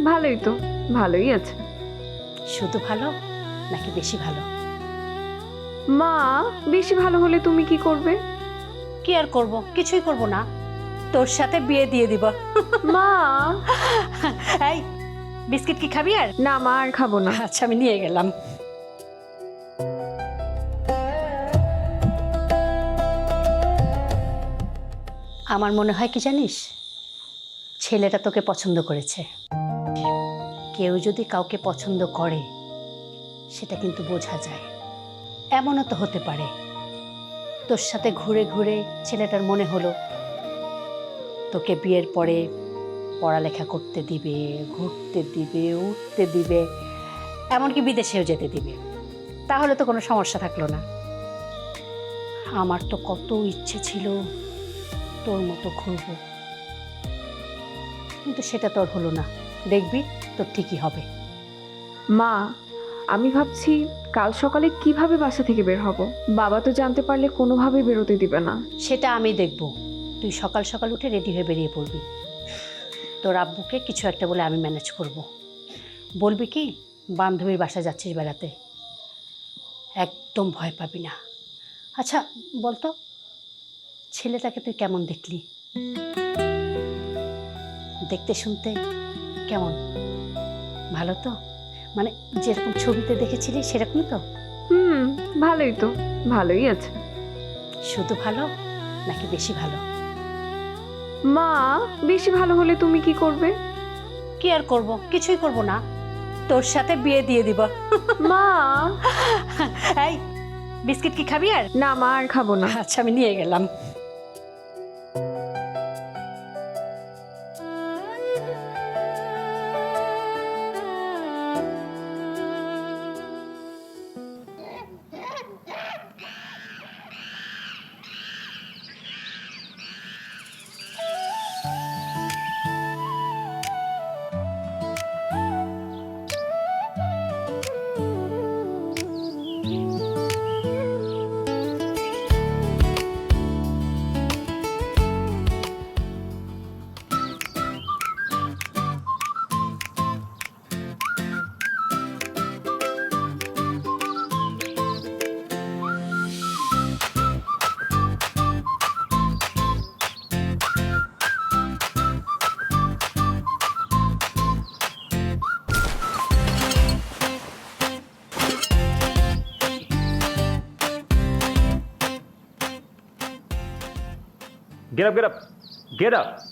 ভালোই তো, ভালোই আছে। শুধু ভালো নাকি বেশি ভালো? মা, বেশি ভালো হলে তুমি কি করবে? কি আর করব, কিছুই করব না, তোর সাথে বিয়ে দিয়ে দিব। মা। এই বিস্কিট কি খাবি আর? না মা, আর খাবো না। আচ্ছা আমি নিয়ে গেলাম। আমার মনে হয় কি জানিস, ছেলেটা তোকে পছন্দ করেছে। কেউ যদি কাউকে পছন্দ করে সেটা কিন্তু বোঝা যায়। এমনও তো হতে পারে তোর সাথে ঘুরে ঘুরে ছেলেটার মনে হলো তোকে বিয়ের পরে পড়ালেখা করতে দিবে, ঘুরতে দিবে, উঠতে দিবে, এমনকি বিদেশেও যেতে দিবে। তাহলে তো কোনো সমস্যা থাকলো না। আমার তো কত ইচ্ছে ছিল তোর মতো ঘুরবো, কিন্তু সেটা তোর হলো না। দেখবি তোর ঠিকই হবে। মা, আমি ভাবছি কাল সকালে কিভাবে বাসা থেকে বের হব। বাবা তো জানতে পারলে কোনোভাবেই বেরোতে দিবে না। সেটা আমি দেখব। তুই সকাল সকাল উঠে রেডি হয়ে বেরিয়ে পড়বি। তোর আব্বুকে কিছু একটা বলে আমি ম্যানেজ করব। বলবি কি বান্ধবীর বাসা যাচ্ছিস বেড়াতে, একদম ভয় পাবি না। আচ্ছা বলতো, ছেলেটাকে তুই কেমন দেখলি? দেখতে শুনতে কেমন? ভালো তো? মানে যেরকম ছবিতে দেখেছিলি সেরকম তো? ভালোই তো, ভালোই আছে। শুধু ভালো নাকি বেশি ভালো? মা, বেশি ভালো হলে তুমি কি করবে? কি আর করব, কিছুই করব না, তোর সাথে বিয়ে দিয়ে দিব। মা। এই বিস্কিট কি খাবি আর? না মা, আর খাবো না। আচ্ছা আমি নিয়ে গেলাম। Get up, get up, get up.